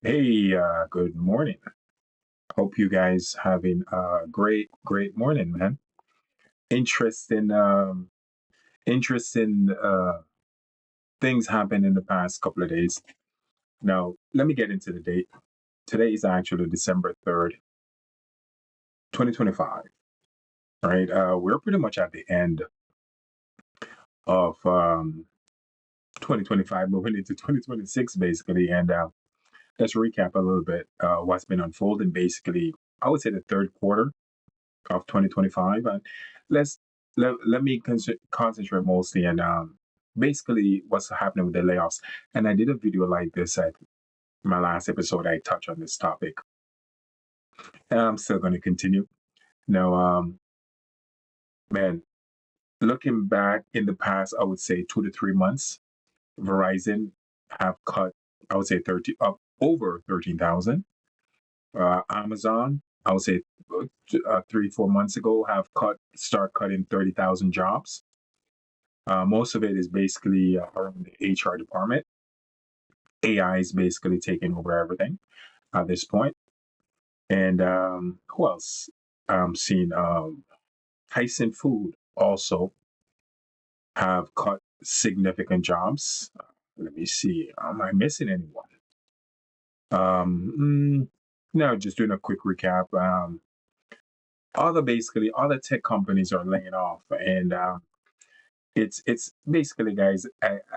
Hey, good morning. Hope you guys having a great morning, man. Interesting, interesting things happened in the past couple of days. Now, let me get into the date. Today is actually December 3rd, 2025. Right? We're pretty much at the end of 2025, moving into 2026, basically. And let's recap a little bit what's been unfolding. Basically, I would say the third quarter of 2025. And let's let me concentrate mostly on basically what's happening with the layoffs. And I did a video like this at my last episode. I touched on this topic, and I'm still going to continue. Now, man, looking back in the past, I would say 2 to 3 months, Verizon have cut, I would say 30 up over 13,000. Amazon, I would say 3 4 months ago, have start cutting 30,000 jobs. Most of it is basically around the HR department. AI is basically taking over everything at this point. And who else? I'm seeing Tyson Food also have cut significant jobs. Let me see. Am I missing anyone? No, just doing a quick recap. Other tech companies are laying off, and it's basically, guys,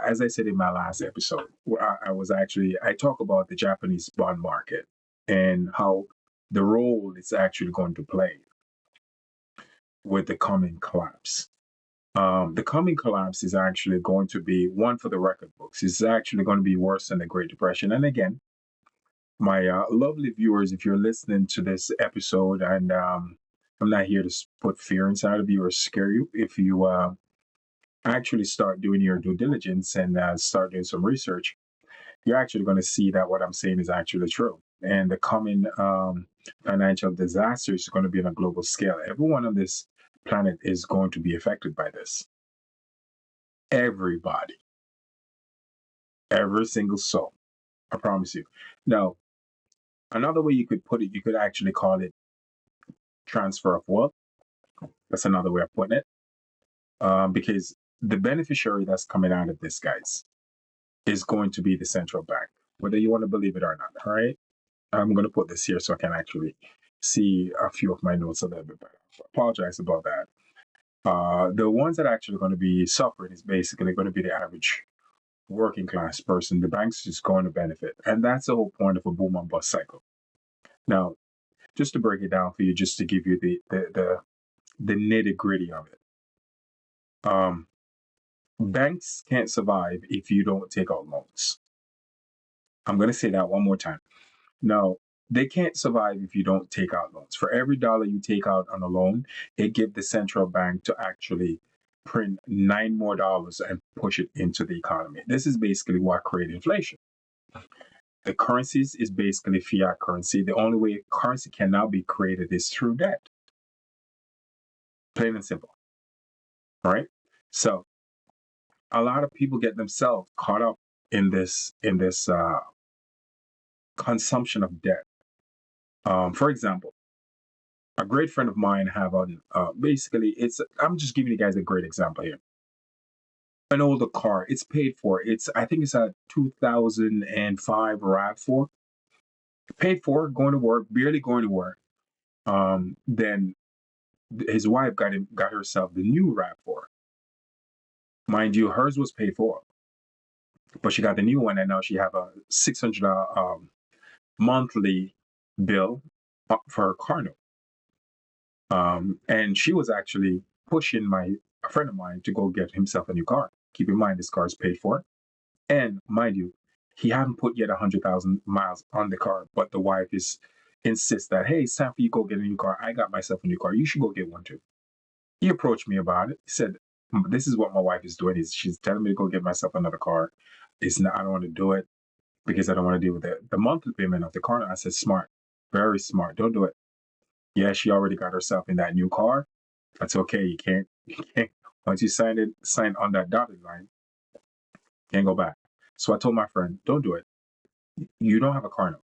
as I said in my last episode, where I talk about the Japanese bond market and how the role it's actually going to play with the coming collapse. The coming collapse is actually going to be one for the record books. It's actually going to be worse than the Great Depression. And again, my lovely viewers, if you're listening to this episode, and I'm not here to put fear inside of you or scare you. If you actually start doing your due diligence and start doing some research, you're actually going to see that what I'm saying is actually true. And the coming financial disaster is going to be on a global scale. Everyone on this planet is going to be affected by this. Everybody, every single soul. I promise you. Now, another way you could put it, you could actually call it transfer of wealth. That's another way of putting it. Because the beneficiary that's coming out of this, guys, is going to be the central bank, whether you want to believe it or not. All right. I'm going to put this here so I can actually see a few of my notes a little bit better. Apologize about that. The ones that are actually going to be suffering is basically going to be the average working class person. The banks is going to benefit. And that's the whole point of a boom and bust cycle. Now, just to break it down for you, just to give you the nitty gritty of it. Um, Banks can't survive if you don't take out loans. I'm going to say that one more time. No, they can't survive if you don't take out loans. For every dollar you take out on a loan, it gives the central bank to actually print nine more dollars and push it into the economy. This is basically what creates inflation. The currencies is basically fiat currency. The only way currency can now be created is through debt. Plain and simple. All right. So a lot of people get themselves caught up in this consumption of debt. For example, a great friend of mine have on basically it's I'm just giving you guys a great example here. An older car, it's paid for. It's I think it's a 2005 RAV4. Paid for, going to work, barely going to work. Then his wife got herself the new RAV4. Mind you, hers was paid for, but she got the new one, and now she have a $600 monthly bill for her car note. And she was actually pushing a friend of mine to go get himself a new car. Keep in mind, this car is paid for, and mind you, he haven't put yet 100,000 miles on the car. But the wife is insists that, hey, it's time for you to go get a new car. I got myself a new car. You should go get one too. He approached me about it. He said, "This is what my wife is doing. Is she's telling me to go get myself another car. It's not. I don't want to do it because I don't want to deal with the monthly payment of the car." I said, "Smart, very smart. Don't do it." Yeah, she already got herself in that new car. That's okay. You can't. Once you sign on that dotted line, can't go back. So I told my friend, don't do it. You don't have a car note.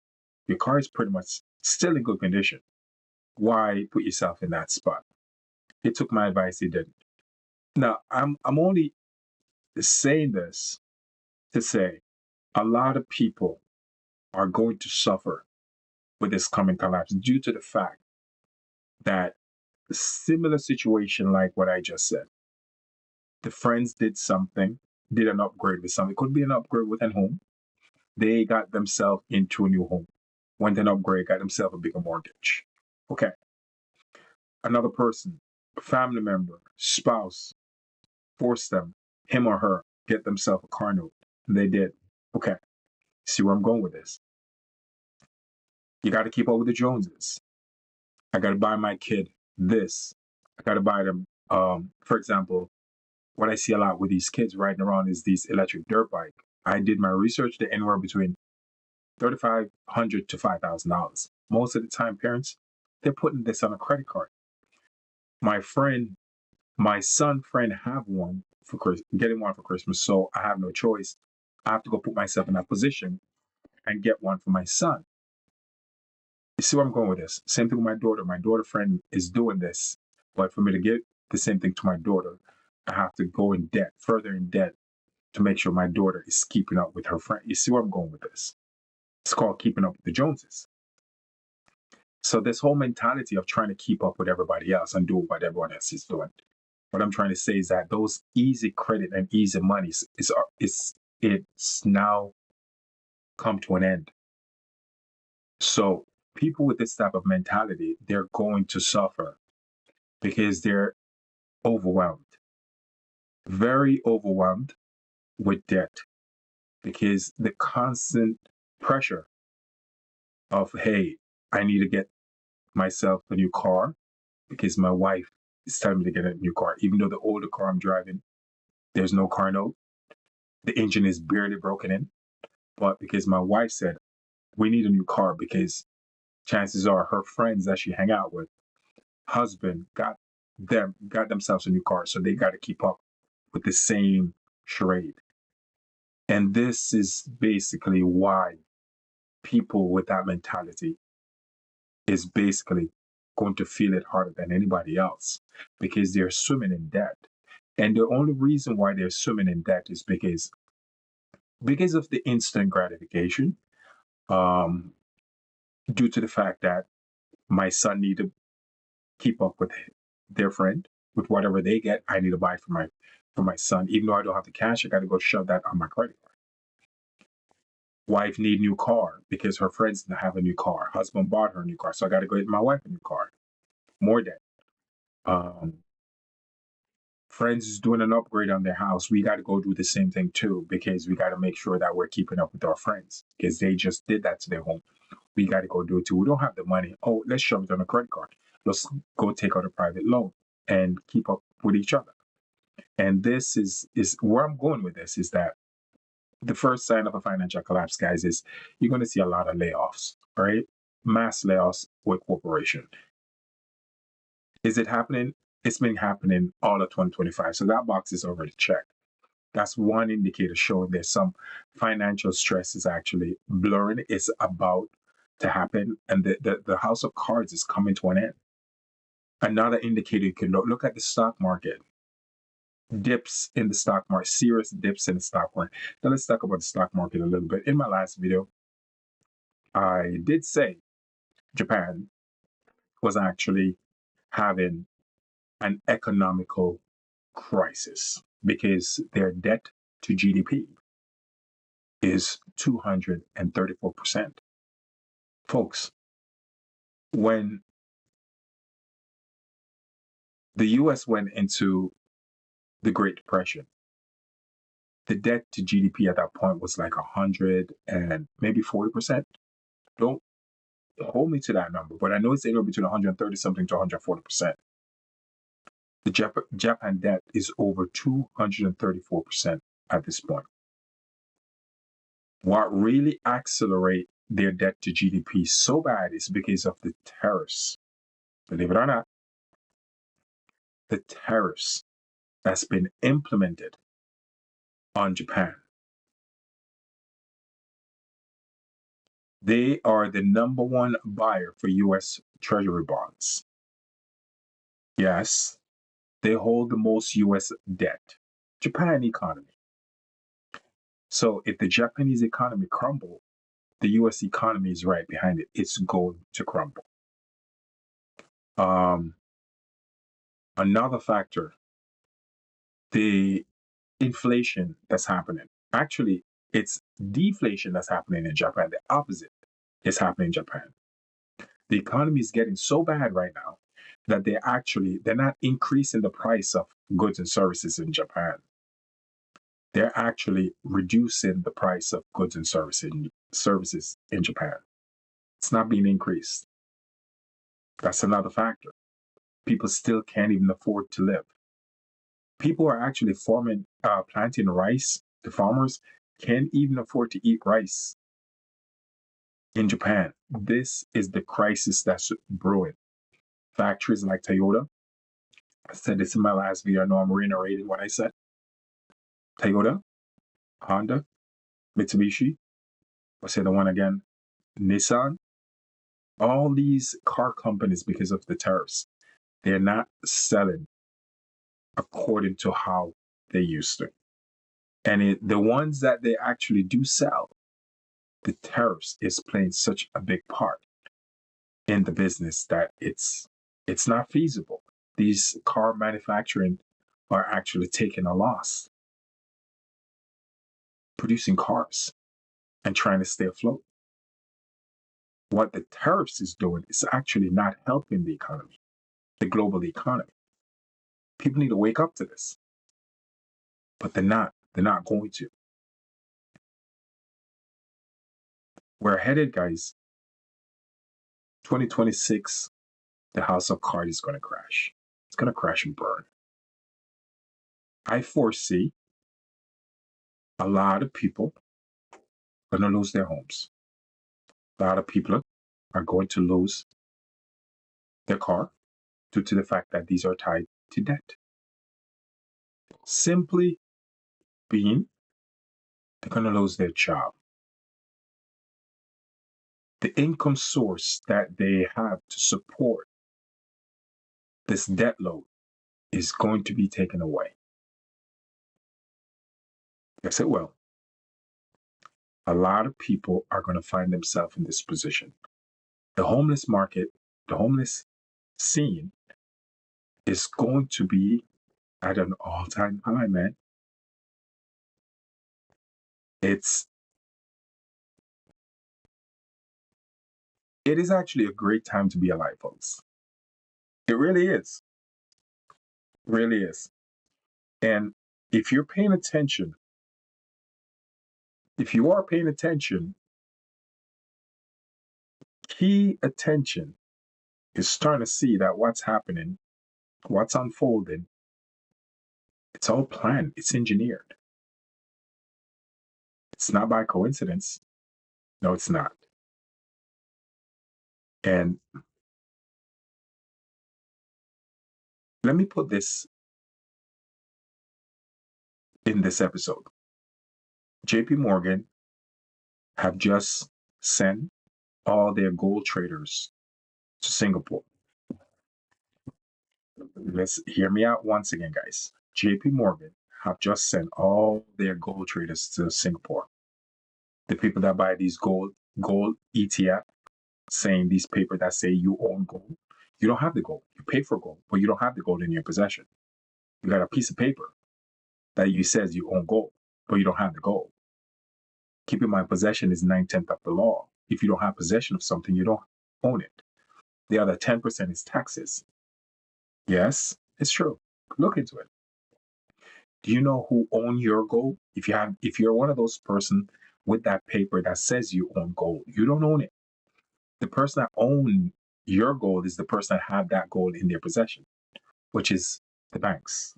Your car is pretty much still in good condition. Why put yourself in that spot? He took my advice, he didn't. Now, I'm only saying this to say a lot of people are going to suffer with this coming collapse due to the fact that a similar situation like what I just said. The friends did something, did an upgrade with something. It could be an upgrade with a home. They got themselves into a new home. Went an upgrade, got themselves a bigger mortgage. Okay. Another person, family member, spouse, forced them, him or her, get themselves a car note. And they did. Okay. See where I'm going with this. You got to keep up with the Joneses. I got to buy my kid this. I got to buy them. For example, what I see a lot with these kids riding around is these electric dirt bike. I did my research. They're anywhere between $3,500 to $5,000. Most of the time, parents, they're putting this on a credit card. My friend, my son friend have one for getting one for Christmas, so I have no choice. I have to go put myself in that position and get one for my son. You see where I'm going with this? Same thing with my daughter. My daughter friend is doing this, but for me to get the same thing to my daughter, I have to go in debt, further in debt, to make sure my daughter is keeping up with her friend. You see where I'm going with this? It's called keeping up with the Joneses. So this whole mentality of trying to keep up with everybody else and do what everyone else is doing. What I'm trying to say is that those easy credit and easy money it's now come to an end. So people with this type of mentality, they're going to suffer because they're overwhelmed, very overwhelmed with debt because the constant pressure of, hey, I need to get myself a new car because my wife is telling me to get a new car. Even though the older car I'm driving, there's no car note. The engine is barely broken in. But because my wife said, we need a new car because chances are her friends that she hang out with, husband got themselves a new car. So they got to keep up with the same charade. And this is basically why people with that mentality is basically going to feel it harder than anybody else because they're swimming in debt. And the only reason why they're swimming in debt is because of the instant gratification, um, due to the fact that my son need to keep up with their friend with whatever they get. I need to buy for my son, even though I don't have the cash. I got to go shove that on my credit card. Wife need new car because her friends didn't have a new car. Husband bought her a new car, so I got to go get my wife a new car. More debt. Um, Friends is doing an upgrade on their house. We got to go do the same thing too because we got to make sure that we're keeping up with our friends because they just did that to their home. We got to go do it too. We don't have the money. Oh, let's shove it on a credit card. Let's go take out a private loan and keep up with each other. And this is where I'm going with this is that the first sign of a financial collapse, guys, is you're going to see a lot of layoffs, right? Mass layoffs with corporation. Is it happening? It's been happening all of 2025. So that box is already checked. That's one indicator showing there's some financial stress is actually blurring. It's about to happen. And the house of cards is coming to an end. Another indicator you can look at the stock market. Dips in the stock market, serious dips in the stock market. Now let's talk about the stock market a little bit. In my last video, I did say Japan was actually having an economical crisis because their debt to GDP is 234%. Folks, when the US went into the Great Depression, the debt to GDP at that point was like 100 and maybe 40%. Don't hold me to that number, but I know it's anywhere between 130 something to 140%. The Japan debt is over 234% at this point. What really accelerate their debt to GDP so bad is because of the tariffs. Believe it or not, the tariffs that's been implemented on Japan. They are the number one buyer for US Treasury bonds. Yes, they hold the most US debt. Japan economy. So if the Japanese economy crumble, the US economy is right behind it. It's going to crumble. Um, Another factor, the inflation that's happening. Actually, it's deflation that's happening in Japan. The opposite is happening in Japan. The economy is getting so bad right now that they're not increasing the price of goods and services in Japan. They're actually reducing the price of goods and services in Japan. It's not being increased. That's another factor. People still can't even afford to live. People are actually planting rice. The farmers can't even afford to eat rice in Japan. This is the crisis that's brewing. Factories like Toyota, I said this in my last video. I know I'm reiterating what I said. Toyota, Honda, Mitsubishi, I'll say the one again, Nissan, all these car companies, because of the tariffs, they're not selling according to how they used to. And the ones that they actually do sell, the tariffs is playing such a big part in the business that it's not feasible. These car manufacturing are actually taking a loss producing cars and trying to stay afloat. What the tariffs is doing is actually not helping the economy, the global economy. People need to wake up to this, but they're not. They're not going to. We're headed, guys. 2026, the house of cards is going to crash. It's going to crash and burn. I foresee a lot of people are going to lose their homes. A lot of people are going to lose their car due to the fact that these are tied to debt. Simply being, they're going to lose their job. The income source that they have to support this debt load is going to be taken away. Yes, it will. A lot of people are going to find themselves in this position. The homeless market, the homeless scene is going to be at an all-time high, man. It is actually a great time to be alive, folks. It really is. It really is. And if you're paying attention, if you are paying attention, key attention is starting to see that what's happening, what's unfolding, it's all planned, it's engineered. It's not by coincidence. No, it's not. And let me put this in this episode. JP Morgan have just sent all their gold traders to Singapore. Let's hear me out once again, guys. JP Morgan have just sent all their gold traders to Singapore. The people that buy these gold ETF, saying these paper that say you own gold. You don't have the gold. You pay for gold, but you don't have the gold in your possession. You got a piece of paper that you says you own gold, but you don't have the gold. Keep in mind, possession is 9/10 of the law. If you don't have possession of something, you don't own it. The other 10% is taxes. Yes, it's true. Look into it. Do you know who own your gold? If you're one of those person with that paper that says you own gold, you don't own it. The person that own your gold is the person that have that gold in their possession, which is the banks.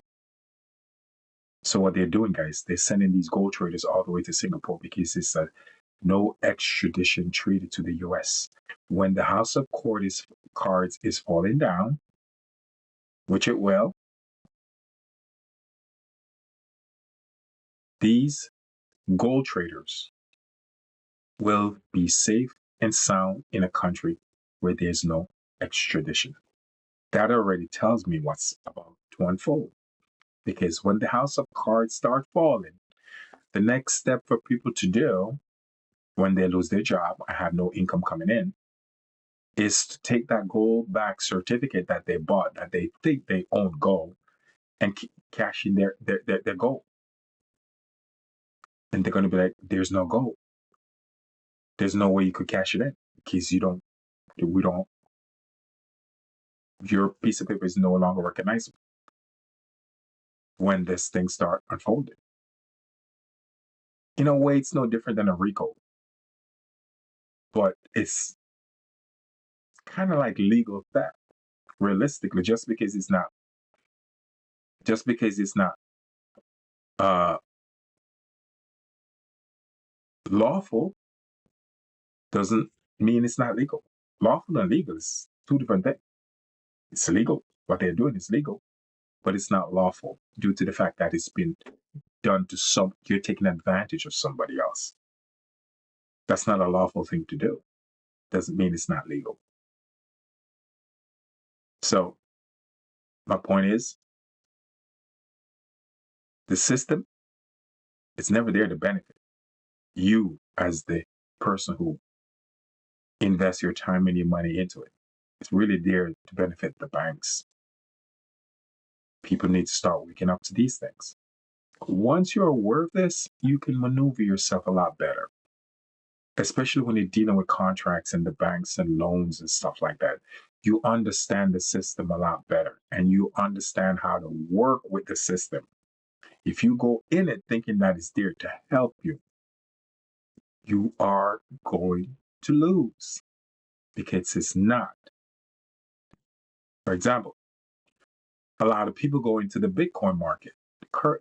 So what they're doing, guys, they're sending these gold traders all the way to Singapore because it's a no extradition treaty to the US. When the House of Cards is falling down, which it will, these gold traders will be safe and sound in a country where there's no extradition. That already tells me what's about to unfold. Because when the house of cards start falling, the next step for people to do when they lose their job and have no income coming in is to take that gold back certificate that they bought, that they think they own gold, and cash in their gold. And they're going to be like, there's no gold. There's no way you could cash it in because we don't, your piece of paper is no longer recognizable when this thing start unfolding. In a way, it's no different than a RICO, but it's kind of like legal theft. Realistically, just because it's not uh, lawful, doesn't mean it's not legal. Lawful and legal is two different things. It's illegal. What they're doing is legal, but it's not lawful due to the fact that it's been done to you're taking advantage of somebody else. That's not a lawful thing to do. Doesn't mean it's not legal. So my point is, the system is never there to benefit you as the person who invests your time and your money into it. It's really there to benefit the banks. People need to start waking up to these things. Once you're aware of this, you can maneuver yourself a lot better, especially when you're dealing with contracts and the banks and loans and stuff like that. You understand the system a lot better and you understand how to work with the system. If you go in it thinking that it's there to help you, you are going to lose because it's not. For example, a lot of people go into the Bitcoin market,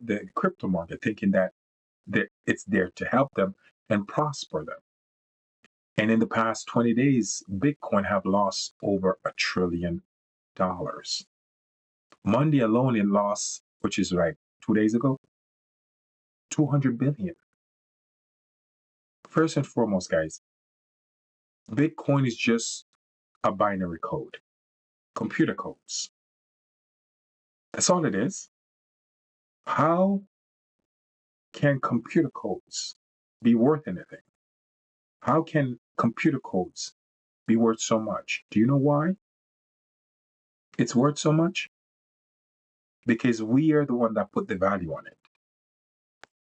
the crypto market, thinking that it's there to help them and prosper them. And in the past 20 days, Bitcoin have lost over $1 trillion. Monday alone, it lost, which is like 2 days ago, 200 billion. First and foremost, guys, Bitcoin is just a binary code, computer codes. That's all it is. How can computer codes be worth anything? How can computer codes be worth so much? Do you know why it's worth so much? Because we are the one that put the value on it.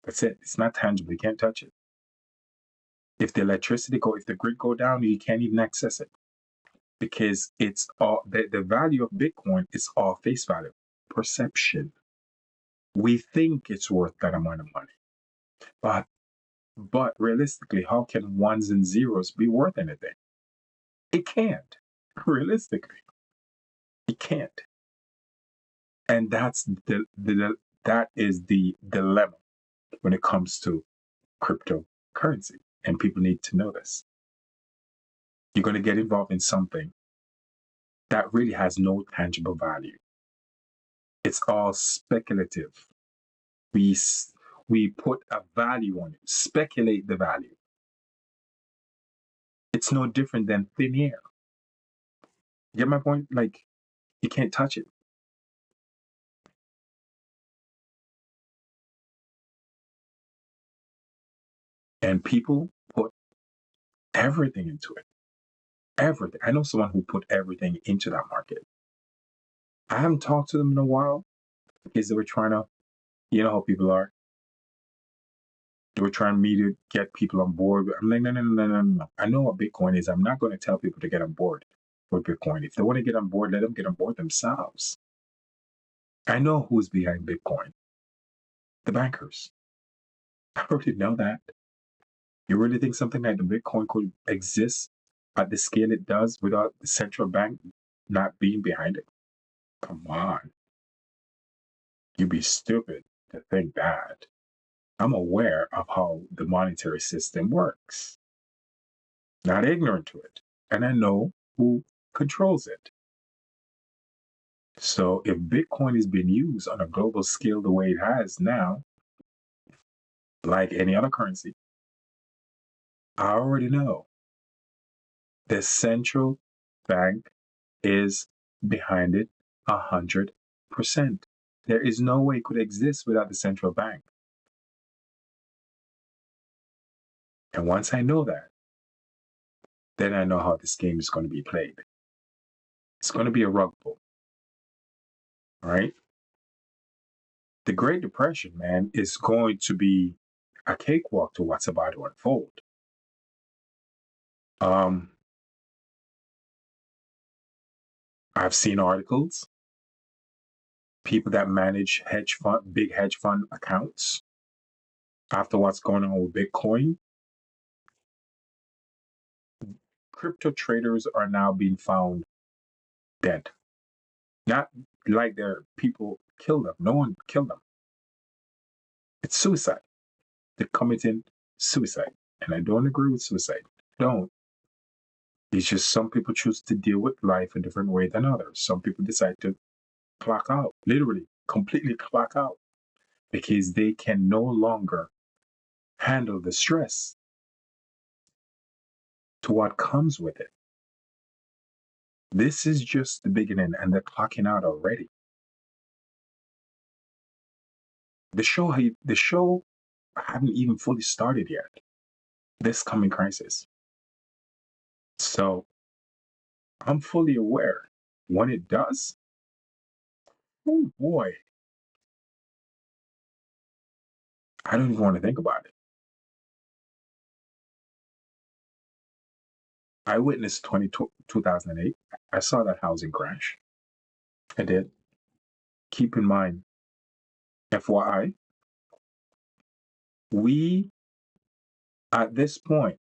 That's it. It's not tangible. You can't touch it. If the if the grid go down, you can't even access it because it's all the value of Bitcoin is all face value, perception. We think it's worth that amount of money, but realistically, how can ones and zeros be worth anything? It can't. Realistically, it can't. And that is the dilemma when it comes to cryptocurrency. And people need to know this. You're going to get involved in something that really has no tangible value. It's all speculative. We put a value on it, speculate the value. It's no different than thin air. You get my point? Like, you can't touch it. And people put everything into it. Everything. I know someone who put everything into that market. I haven't talked to them in a while because they were trying to, you know how people are. They were trying me to get people on board. I'm like, no. I know what Bitcoin is. I'm not going to tell people to get on board with Bitcoin. If they want to get on board, let them get on board themselves. I know who's behind Bitcoin. The bankers. I already know that. You really think something like the Bitcoin could exist at the scale it does without the central bank not being behind it? Come on. You'd be stupid to think that. I'm aware of how the monetary system works, not ignorant to it, and I know who controls it. So if Bitcoin is being used on a global scale the way it has now, like any other currency, I already know The central bank is behind it 100%. There is no way it could exist without the central bank. And once I know that, then I know how this game is going to be played. It's going to be a rug pull. All right. The Great Depression, man, is going to be a cakewalk to what's about to unfold. I've seen articles, people that manage big hedge fund accounts after what's going on with Bitcoin. Crypto traders are now being found dead. Not like their people killed them. No one killed them. It's suicide. They're committing suicide. And I don't agree with suicide. Don't. It's just some people choose to deal with life a different way than others. Some people decide to clock out, literally, completely clock out, because they can no longer handle the stress to what comes with it. This is just the beginning, and they're clocking out already. The show haven't even fully started yet. This coming crisis. So I'm fully aware when it does. Oh boy, I don't even want to think about it. I witnessed 2008. I saw that housing crash. I did. Keep in mind, FYI, we, at this point,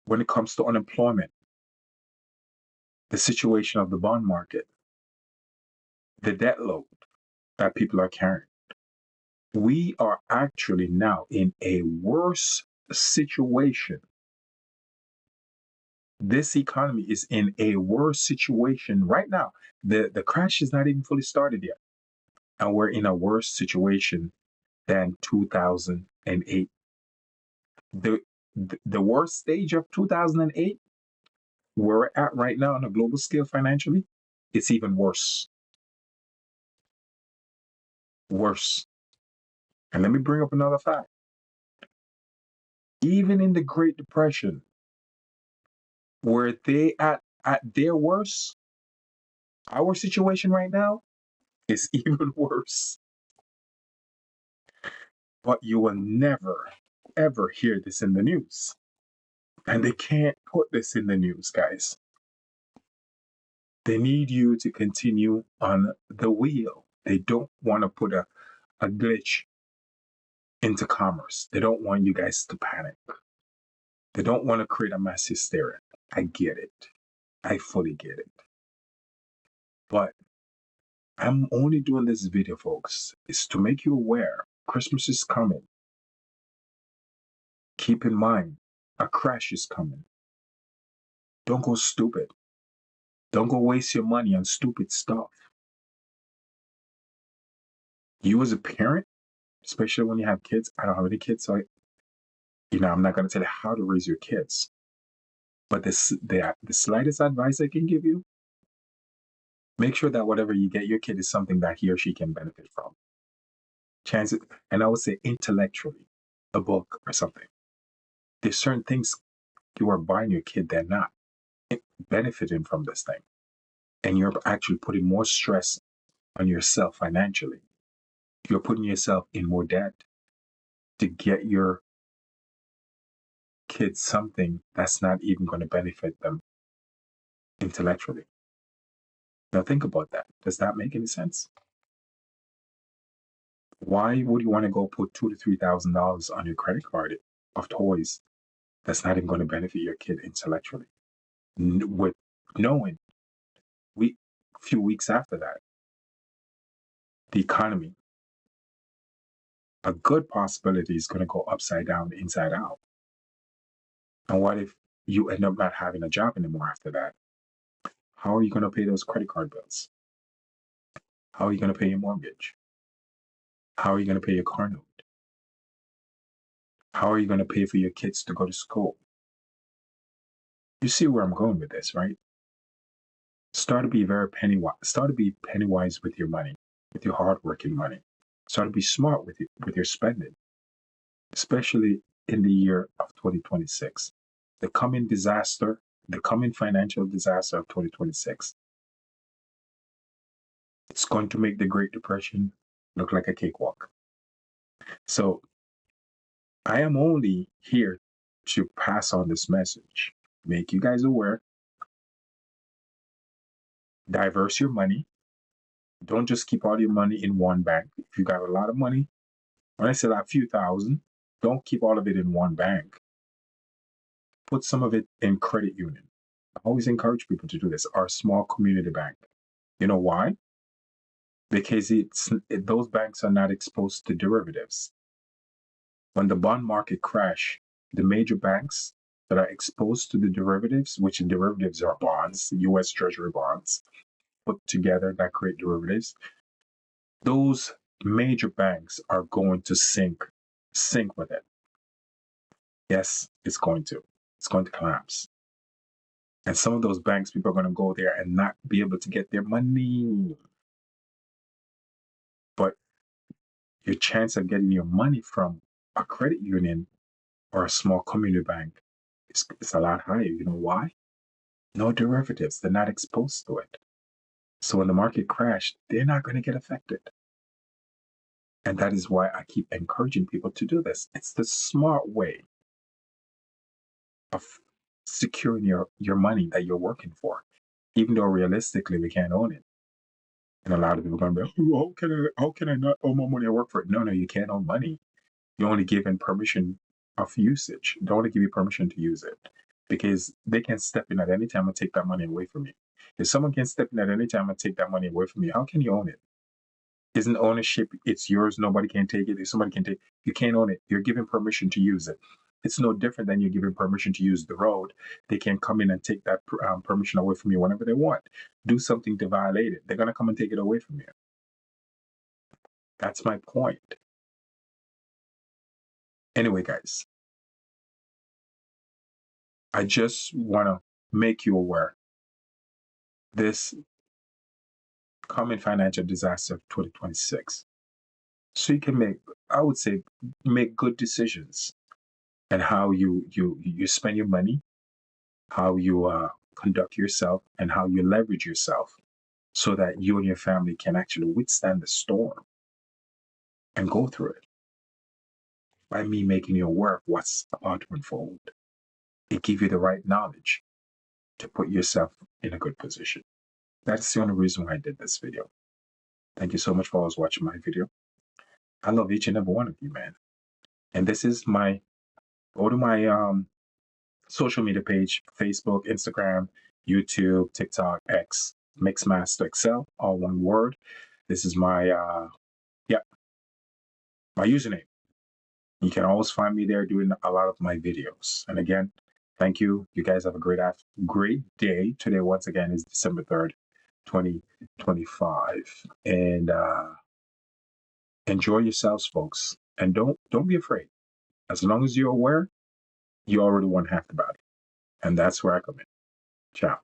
when it comes to unemployment, the situation of the bond market, the debt load that people are carrying, we are actually now in a worse situation. This economy is in a worse situation right now. The crash is not even fully started yet. And we're in a worse situation than 2008. The worst stage of 2008, where we're at right now on a global scale financially, it's even worse. Worse. And let me bring up another fact. Even in the Great Depression, where they at their worst, our situation right now is even worse. But you will never, ever hear this in the news. And they can't put this in the news, guys. They need you to continue on the wheel. They don't want to put a glitch into commerce. They don't want you guys to panic. They don't want to create a mass hysteria. I get it. I fully get it. But I'm only doing this video, folks, is to make you aware Christmas is coming. Keep in mind, a crash is coming. Don't go stupid. Don't go waste your money on stupid stuff. You as a parent, especially when you have kids, I don't have any kids, so I'm not going to tell you how to raise your kids. But the slightest advice I can give you, make sure that whatever you get your kid is something that he or she can benefit from. Chances, and I would say intellectually, a book or something. There's certain things you are buying your kid, they're not benefiting from this thing. And you're actually putting more stress on yourself financially. You're putting yourself in more debt to get your kids something that's not even going to benefit them intellectually. Now think about that. Does that make any sense? Why would you want to go put $2,000 to $3,000 on your credit card of toys that's not even going to benefit your kid intellectually? With knowing a few weeks after that, the economy, a good possibility is going to go upside down, inside out. And what if you end up not having a job anymore after that? How are you going to pay those credit card bills? How are you going to pay your mortgage? How are you going to pay your car note? How are you going to pay for your kids to go to school? You see where I'm going with this, right? Start to be very penny wise. Start to be penny wise with your money, with your hardworking money. Start to be smart with your spending, especially in the year of 2026. The coming disaster, the coming financial disaster of 2026, it's going to make the Great Depression look like a cakewalk. So I am only here to pass on this message, make you guys aware, diverse your money. Don't just keep all your money in one bank. If you got a lot of money, when I say a few thousand, don't keep all of it in one bank. Put some of it in credit union. I always encourage people to do this, or a small community bank. You know why? Because those banks are not exposed to derivatives. When the bond market crash, the major banks that are exposed to the derivatives, which derivatives are bonds, US Treasury bonds, put together that create derivatives, those major banks are going to sink with it. Yes, it's going to collapse. And some of those banks, people are going to go there and not be able to get their money. But your chance of getting your money from a credit union or a small community bank is a lot higher. You know why? No derivatives. They're not exposed to it. So when the market crashed, they're not going to get affected. And that is why I keep encouraging people to do this. It's the smart way of securing your money that you're working for, even though realistically we can't own it. And a lot of people are going to be, oh, how can I not own my money? I work for it. No, you can't own money. You only given permission of usage. They only give you permission to use it because they can step in at any time and take that money away from you. If someone can step in at any time and take that money away from you, how can you own it? Isn't ownership, it's yours, nobody can take it. If somebody can take it, you can't own it. You're given permission to use it. It's no different than you're given permission to use the road. They can come in and take that permission away from you whenever they want. Do something to violate it. They're going to come and take it away from you. That's my point. Anyway, guys, I just want to make you aware this coming financial disaster of 2026. So you can make, I would say, make good decisions and how you spend your money, how you conduct yourself, and how you leverage yourself so that you and your family can actually withstand the storm and go through it. By me making you aware of what's about to unfold, it gives you the right knowledge to put yourself in a good position. That's the only reason why I did this video. Thank you so much for always watching my video. I love each and every one of you, man. And this is go to my social media page, Facebook, Instagram, YouTube, TikTok, X, Mixmaster Excel, all one word. This is my my username. You can always find me there doing a lot of my videos. And again, thank you. You guys have a great day. Today, once again, is December 3rd, 2025. And enjoy yourselves, folks. And don't be afraid. As long as you're aware, you already won half the battle. And that's where I come in. Ciao.